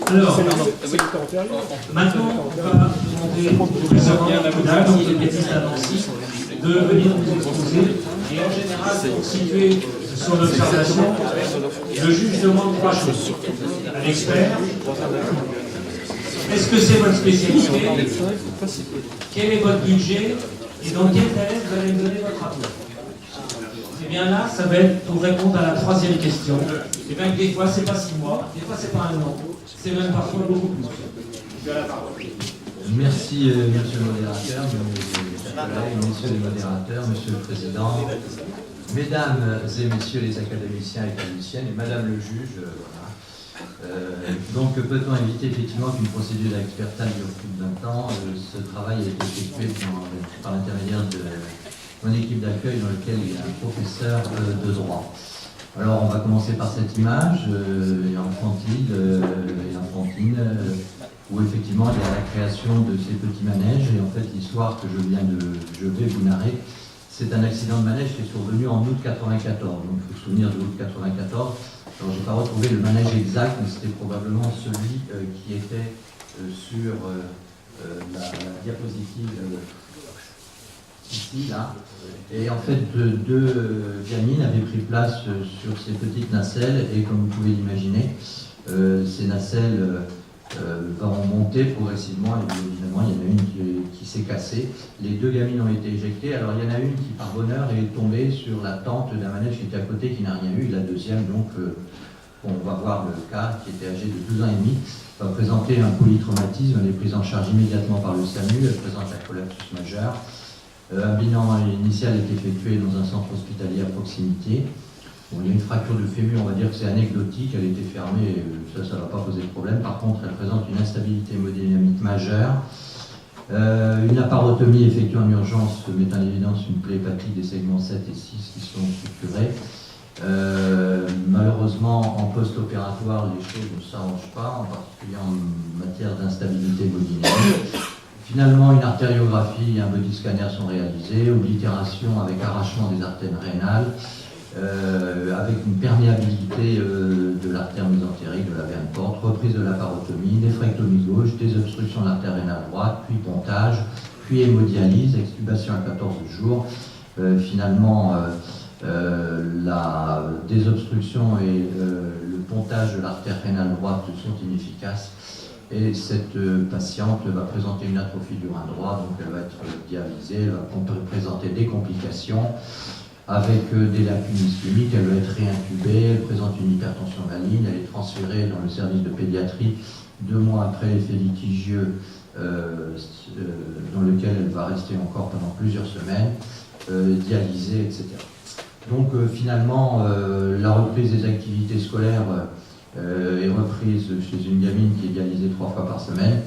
Alors, maintenant, on va demander au professeur Koudal, qui est médecin à Nancy, de venir nous exposer. Et en général, pour situer son observation, le juge demande trois choses à l'expert. Est-ce que c'est votre spécialité? Quel est votre budget? Et dans quel délai vous allez me donner votre rapport? C'est bien là, ça va être pour répondre à la troisième question. Et bien que des fois, c'est pas 6 mois, des fois, c'est pas 1 an, c'est même parfois beaucoup plus. Tu as la parole. Merci, monsieur le modérateur, messieurs les modérateurs, monsieur le président, mesdames et messieurs les académiciens et académiciennes, et madame le juge, donc peut-on éviter effectivement qu'une procédure d'expertise dure plus de 20 ans? Ce travail a été effectué par l'intermédiaire de mon équipe d'accueil dans laquelle il y a un professeur de droit. Alors on va commencer par cette image enfantine, où effectivement il y a la création de ces petits manèges, et en fait l'histoire que je vais vous narrer, c'est un accident de manège qui est survenu en août 94, donc il faut se souvenir de août 94. Alors je n'ai pas retrouvé le manège exact, mais c'était probablement celui qui était sur la diapositive ici, là. Et en fait, deux gamines avaient pris place sur ces petites nacelles, et comme vous pouvez l'imaginer, ces nacelles vont monter progressivement, et évidemment, il y en a une qui s'est cassée. Les deux gamines ont été éjectées. Alors, il y en a une qui, par bonheur, est tombée sur la tente d'un manège qui était à côté, qui n'a rien eu. La deuxième, donc, on va voir le cas, qui était âgée de 12 ans et demi, va présenter un polytraumatisme. Elle est prise en charge immédiatement par le SAMU. Elle présente un collapsus majeur. Un bilan initial est effectué dans un centre hospitalier à proximité. Bon, il y a une fracture de fémur, on va dire que c'est anecdotique, elle était fermée, ça ne va pas poser de problème. Par contre, elle présente une instabilité hémodynamique majeure. Une laparotomie effectuée en urgence met en évidence une plaie hépatique des segments 7 et 6 qui sont structurés. Malheureusement, en post-opératoire, les choses ne s'arrangent pas, en particulier en matière d'instabilité hémodynamique. Finalement, une artériographie et un body scanner sont réalisés, oblitération avec arrachement des artères rénales, avec une perméabilité de l'artère mésentérique, de la veine porte, reprise de la parotomie, néphrectomie gauche, désobstruction de l'artère rénale droite, puis pontage, puis hémodialyse, extubation à 14 jours. Finalement, la désobstruction et le pontage de l'artère rénale droite sont inefficaces. Et cette patiente va présenter une atrophie du rein droit, donc elle va être dialysée, elle va présenter des complications avec des lacunes ischémiques, elle va être réintubée, elle présente une hypertension maligne, elle est transférée dans le service de pédiatrie 2 mois après l'effet litigieux dans lequel elle va rester encore pendant plusieurs semaines, dialysée, etc. Donc finalement, la reprise des activités scolaires est reprise chez une gamine qui est dialysée 3 fois par semaine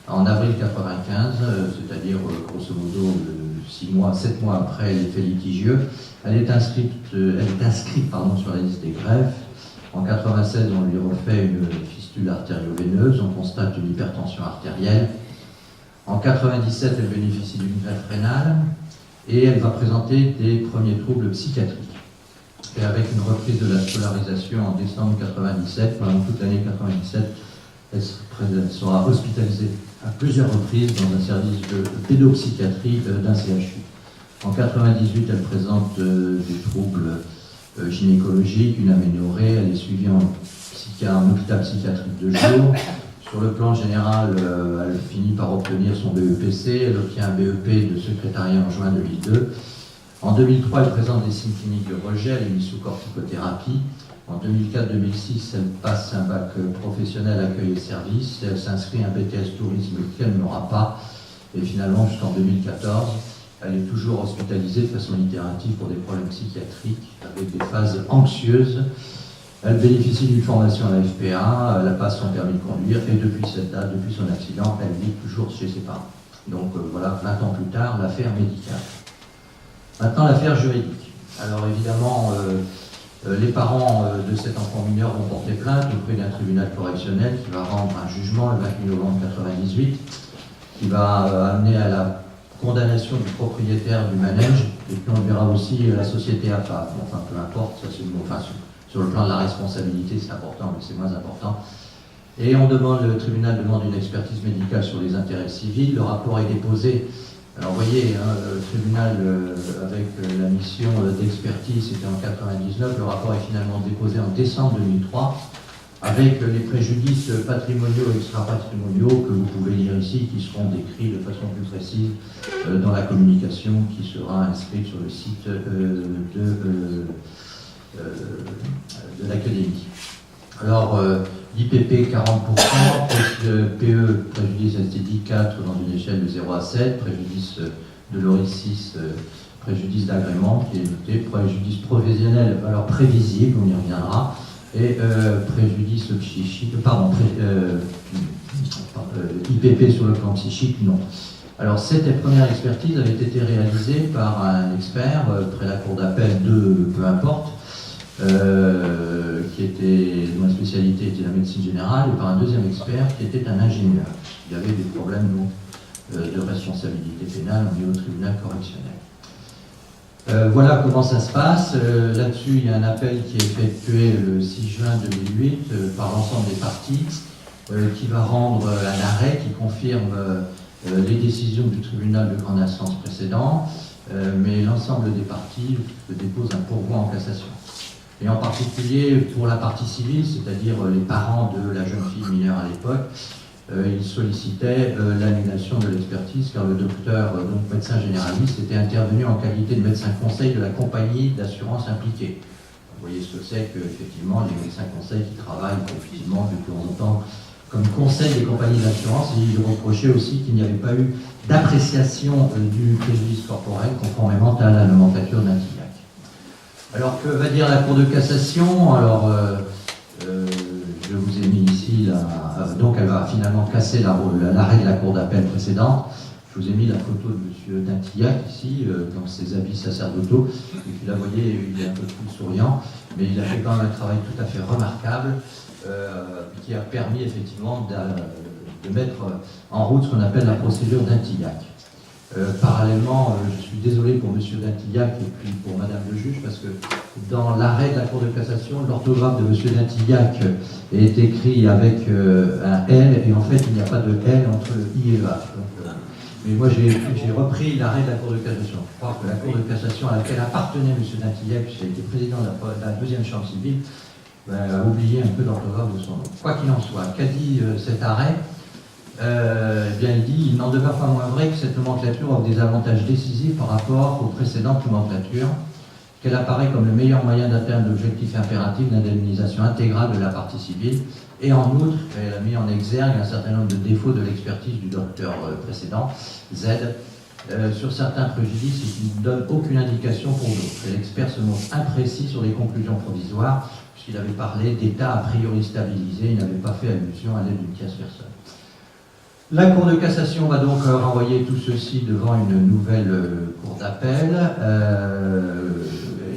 en avril 95, c'est-à-dire grosso modo 7 mois après l'effet litigieux. Elle est inscrite sur la liste des greffes. En 96, on lui refait une fistule artério-veineuse, on constate une hypertension artérielle. En 97, elle bénéficie d'une greffe rénale et elle va présenter des premiers troubles psychiatriques. Et avec une reprise de la scolarisation en décembre 97, pendant toute l'année 97, elle sera hospitalisée à plusieurs reprises dans un service de pédopsychiatrie d'un CHU. En 98, elle présente des troubles gynécologiques, une aménorrhée, elle est suivie en hôpital psychiatrique de jour. Sur le plan général, elle finit par obtenir son BEPC, elle obtient un BEP de secrétariat en juin 2002. En 2003, elle présente des signes cliniques de rejet, elle est mise sous corticothérapie. En 2004-2006, elle passe un bac professionnel accueil et service, elle s'inscrit à un BTS tourisme qu'elle n'aura pas. Et finalement, jusqu'en 2014, elle est toujours hospitalisée de façon itérative pour des problèmes psychiatriques, avec des phases anxieuses. Elle bénéficie d'une formation à la FPA, elle passe son permis de conduire, et depuis cette date, depuis son accident, elle vit toujours chez ses parents. Donc voilà, 20 ans plus tard, l'affaire médicale. Maintenant, l'affaire juridique. Alors évidemment, les parents de cet enfant mineur vont porter plainte auprès d'un tribunal correctionnel qui va rendre un jugement le 28 novembre 1998, qui va amener à la condamnation du propriétaire du manège, et puis on verra aussi la société AFA. Enfin, peu importe, ça c'est le mot. Enfin, sur le plan de la responsabilité, c'est important, mais c'est moins important. Et le tribunal demande une expertise médicale sur les intérêts civils. Le rapport est déposé. Alors vous voyez, hein, le tribunal avec la mission d'expertise, c'était en 1999. Le rapport est finalement déposé en décembre 2003 avec les préjudices patrimoniaux et extra-patrimoniaux que vous pouvez lire ici, qui seront décrits de façon plus précise dans la communication qui sera inscrite sur le site de l'Académie. Alors, l'IPP 40%, PE, préjudice esthétique 4 dans une échelle de 0 à 7, préjudice de l'ORI 6, préjudice d'agrément qui est noté, préjudice professionnel, alors prévisible, on y reviendra, et préjudice psychique, IPP sur le plan psychique, non. Alors cette première expertise avait été réalisée par un expert, près la cour d'appel de peu importe, dont la spécialité était la médecine générale, et par un deuxième expert qui était un ingénieur. Il y avait des problèmes de responsabilité pénale au niveau tribunal correctionnel. Voilà comment ça se passe. Là-dessus, il y a un appel qui est effectué le 6 juin 2008 par l'ensemble des parties, qui va rendre un arrêt qui confirme les décisions du tribunal de grande instance précédent, mais l'ensemble des parties dépose un pourvoi en cassation. Et en particulier pour la partie civile, c'est-à-dire les parents de la jeune fille mineure à l'époque, ils sollicitaient l'annulation de l'expertise car le docteur, donc médecin généraliste, était intervenu en qualité de médecin conseil de la compagnie d'assurance impliquée. Vous voyez ce que c'est qu'effectivement les médecins conseils qui travaillent effectivement depuis longtemps comme conseil des compagnies d'assurance, et ils reprochaient aussi qu'il n'y avait pas eu d'appréciation du préjudice corporel conformément à la nomenclature d'Antillac. Alors, que va dire la Cour de cassation? Alors, je vous ai mis ici, donc elle va finalement casser l'arrêt de la Cour d'appel précédente. Je vous ai mis la photo de M. Dintillac ici, dans ses habits sacerdotaux. Et puis là, vous voyez, il est un peu plus souriant, mais il a fait quand même un travail tout à fait remarquable, qui a permis effectivement de mettre en route ce qu'on appelle la procédure d'Intillac. Parallèlement, je suis désolé pour M. Dintillac et puis pour Madame le juge, parce que dans l'arrêt de la Cour de cassation, l'orthographe de M. Dintillac est écrit avec un L, et en fait, il n'y a pas de L entre le I et le A. Donc, mais moi, j'ai repris l'arrêt de la Cour de cassation. Je crois que la Cour de cassation à laquelle appartenait M. Dintillac, puisqu'il était président de la deuxième chambre civile, a oublié un peu l'orthographe de son nom. Quoi qu'il en soit, qu'a dit cet arrêt? Bien, il dit, il n'en demeure pas moins vrai que cette nomenclature offre des avantages décisifs par rapport aux précédentes nomenclatures, qu'elle apparaît comme le meilleur moyen d'atteindre l'objectif impératif d'indemnisation intégrale de la partie civile, et en outre, elle a mis en exergue un certain nombre de défauts de l'expertise du docteur précédent, Z, sur certains préjudices et qui ne donne aucune indication pour d'autres. L'expert se montre imprécis sur les conclusions provisoires, puisqu'il avait parlé d'état a priori stabilisé, il n'avait pas fait allusion à l'aide d'une tierce personne. La Cour de cassation va donc renvoyer tout ceci devant une nouvelle cour d'appel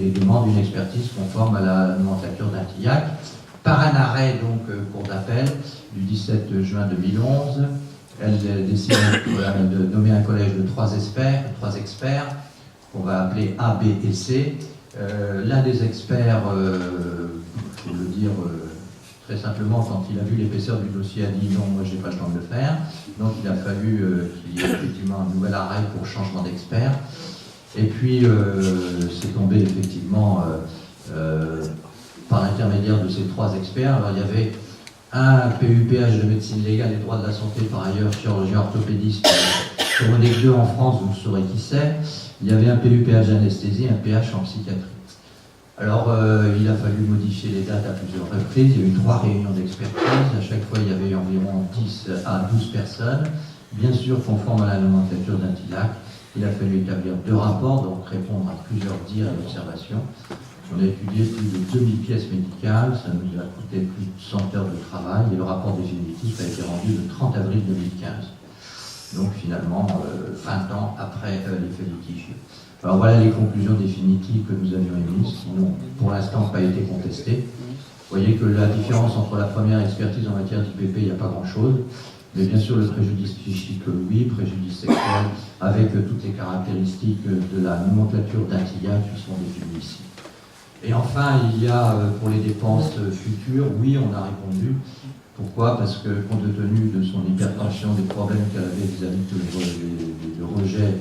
et demande une expertise conforme à la nomenclature d'Intillac. Par un arrêt, donc, cour d'appel du 17 juin 2011, elle décide de nommer un collège de trois experts, qu'on va appeler A, B et C. L'un des experts, il faut le dire très simplement, quand il a vu l'épaisseur du dossier, a dit non, moi j'ai pas le temps de le faire. Donc il a fallu qu'il y ait effectivement un nouvel arrêt pour changement d'expert. Et puis c'est tombé effectivement par l'intermédiaire de ces trois experts. Alors il y avait un PUPH de médecine légale et droit de la santé, par ailleurs chirurgien orthopédiste. Sur on est que deux en France, vous saurez qui c'est. Il y avait un PUPH d'anesthésie, un PH en psychiatrie. Alors, il a fallu modifier les dates à plusieurs reprises. Il y a eu 3 réunions d'expertise. À chaque fois, il y avait environ 10 à 12 personnes. Bien sûr, conforme à la nomenclature d'Intillac, il a fallu établir 2 rapports, donc répondre à plusieurs dires et observations. On a étudié plus de 2000 pièces médicales. Ça nous a coûté plus de 100 heures de travail. Et le rapport définitif a été rendu le 30 avril 2015. Donc, finalement, 20 ans après les faits litigieux. Alors voilà les conclusions définitives que nous avions émises, qui n'ont pour l'instant pas été contestées. Vous voyez que la différence entre la première expertise en matière d'IPP, il n'y a pas grand-chose. Mais bien sûr, le préjudice psychique, oui, préjudice sexuel, avec toutes les caractéristiques de la nomenclature d'Intillac qui sont définies ici. Et enfin, il y a pour les dépenses futures, oui, on a répondu. Pourquoi? Parce que compte tenu de son hypertension, des problèmes qu'elle avait vis-à-vis de rejet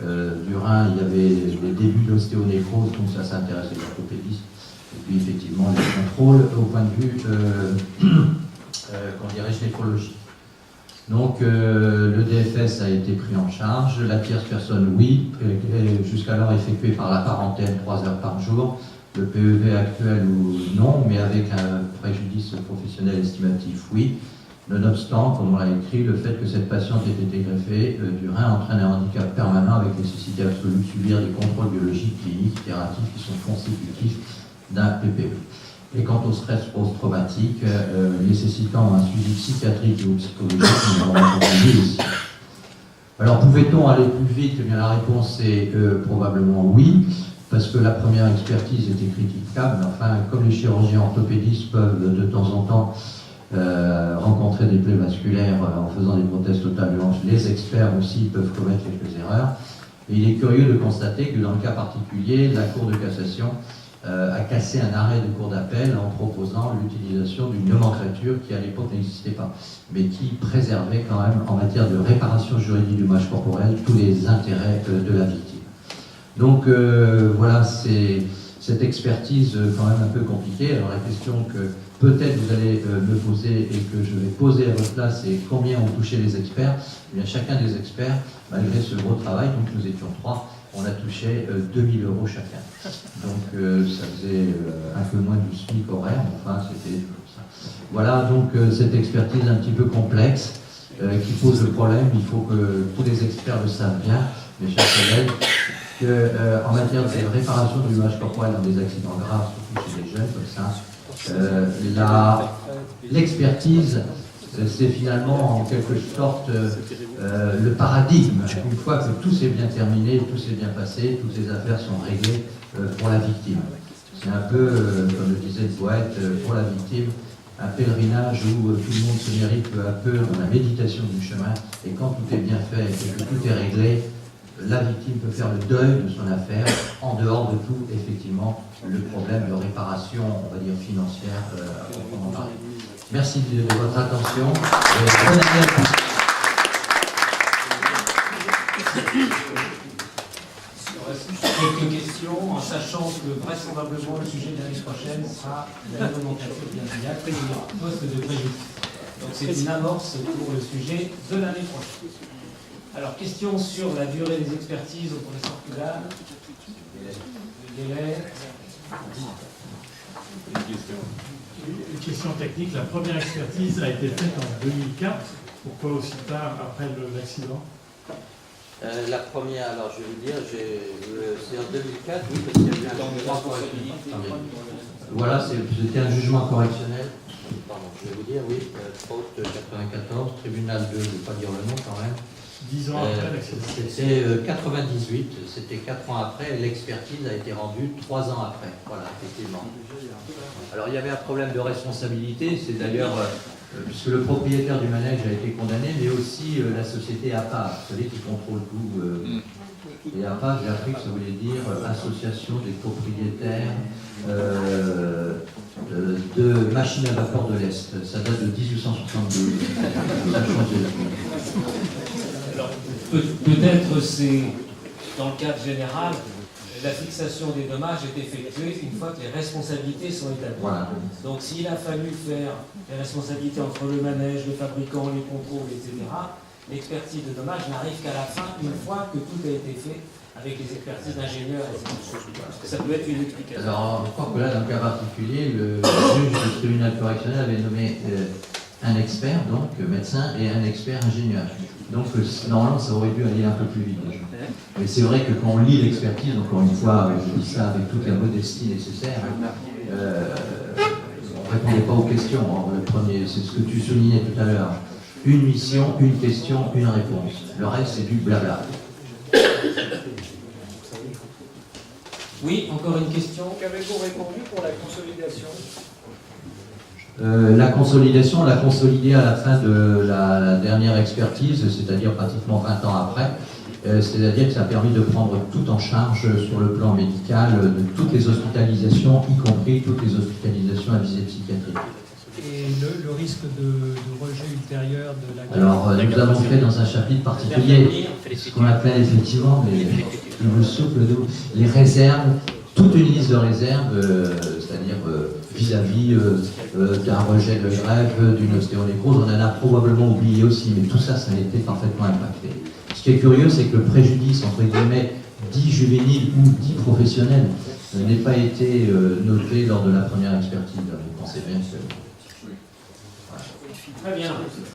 du rein, il y avait des débuts d'ostéonécrose, donc ça s'intéressait aux orthopédistes. Et puis effectivement, les contrôles au point de vue, comment dirais-je, néphrologie. Donc le DFS a été pris en charge, la tierce personne, oui, jusqu'alors effectuée par la parentèle 3 heures par jour. Le PEV actuel ou non, mais avec un préjudice professionnel estimatif, oui. Nonobstant, comme on l'a écrit, le fait que cette patiente ait été greffée du rein entraîne un handicap permanent avec nécessité absolue de subir des contrôles biologiques, cliniques, itératifs qui sont constitutifs d'un PPE. Et quant au stress post-traumatique, nécessitant un suivi psychiatrique ou psychologique, nous l'avons entendu aussi. Alors, pouvait-on aller plus vite? Eh bien, la réponse est probablement oui, parce que la première expertise était critiquable. Enfin, comme les chirurgiens orthopédistes peuvent de temps en temps rencontrer des plaies vasculaires en faisant des prothèses totales de hanche, les experts aussi peuvent commettre quelques erreurs. Et il est curieux de constater que dans le cas particulier, la Cour de cassation a cassé un arrêt de cour d'appel en proposant l'utilisation d'une nomenclature qui à l'époque n'existait pas, mais qui préservait quand même en matière de réparation juridique du dommage corporel tous les intérêts de la victime. Donc voilà, c'est cette expertise quand même un peu compliquée. Alors la question que peut-être vous allez me poser et que je vais poser à votre place, c'est combien ont touché les experts? Eh bien, chacun des experts, malgré ce gros travail, donc nous étions 3, on a touché 2000 € chacun. Donc ça faisait un peu moins du SMIC horaire, enfin c'était comme ça. Voilà donc cette expertise un petit peu complexe qui pose le problème. Il faut que tous les experts le savent bien, mes chers collègues, qu'en matière de réparation du dommage corporel dans des accidents graves, surtout chez les jeunes comme ça, l'expertise, c'est finalement en quelque sorte le paradigme. Une fois que tout s'est bien terminé, tout s'est bien passé, toutes les affaires sont réglées pour la victime. C'est un peu, comme le disait le poète, pour la victime, un pèlerinage où tout le monde se mérite peu à peu dans la méditation du chemin, et quand tout est bien fait et que tout est réglé, la victime peut faire le deuil de son affaire, en dehors de tout, effectivement, le problème de réparation, on va dire, financière, à proprement parler. Merci de votre attention. Bonne année à tous. Quelques questions, en sachant que vraisemblablement le sujet de l'année prochaine sera la nomenclature cardiaque et le poste de préjudice. Donc c'est une amorce pour le sujet de l'année prochaine. Alors, question sur la durée des expertises au professeur Kudal. Le délai. Une question technique. La première expertise a été faite en 2004. Pourquoi aussi tard après l'accident? La première, alors je vais vous dire, c'est en 2004, oui, parce qu'il y a eu un jugement correctionnel. Voilà, c'était un jugement correctionnel. Pardon, je vais vous dire, oui, faute 94, tribunal 2, je ne vais pas dire le nom quand même. 10 ans après l'accident. C'était 98, c'était 4 ans après, l'expertise a été rendue 3 ans après. Voilà, effectivement. Alors il y avait un problème de responsabilité, c'est d'ailleurs, puisque le propriétaire du manège a été condamné, mais aussi la société APA, vous savez, qui contrôle tout. Et APA, j'ai appris que ça voulait dire Association des propriétaires de machines à vapeur de l'Est. Ça date de 1872. Ça a changé la vie. Alors, peut-être c'est, dans le cadre général, la fixation des dommages est effectuée une fois que les responsabilités sont établies. Voilà. Donc s'il a fallu faire les responsabilités entre le manège, le fabricant, les contrôles, etc., l'expertise de dommages n'arrive qu'à la fin, une fois que tout a été fait avec les expertises d'ingénieurs, etc. Ça peut être une explication. Alors, je crois que là, dans le cas particulier, le juge du tribunal correctionnel avait nommé un expert, donc médecin, et un expert ingénieur. Donc, normalement, ça aurait dû aller un peu plus vite. Mais c'est vrai que quand on lit l'expertise, encore une fois, je dis ça avec toute la modestie nécessaire, on ne répondait pas aux questions. Le premier, c'est ce que tu soulignais tout à l'heure. Une mission, une question, une réponse. Le reste, c'est du blabla. Oui, encore une question. Qu'avez-vous répondu pour la consolidation? La consolidation, on l'a consolidée à la fin de la dernière expertise, c'est-à-dire pratiquement 20 ans après. C'est-à-dire que ça a permis de prendre tout en charge sur le plan médical de toutes les hospitalisations, y compris toutes les hospitalisations à visée psychiatrique. et le risque de rejet ultérieur de la Alors, nous avons fait dans un chapitre particulier ce qu'on appelle effectivement, mais je me souffle de les réserves, toute une liste de réserves, c'est-à-dire vis-à-vis d'un rejet de greffe, d'une ostéonécrose, on en a probablement oublié aussi, mais tout ça, ça a été parfaitement impacté. Ce qui est curieux, c'est que le préjudice, entre guillemets, dit juvénile ou dit professionnel, n'ait pas été noté lors de la première expertise. Vous pensez bien que... Très bien.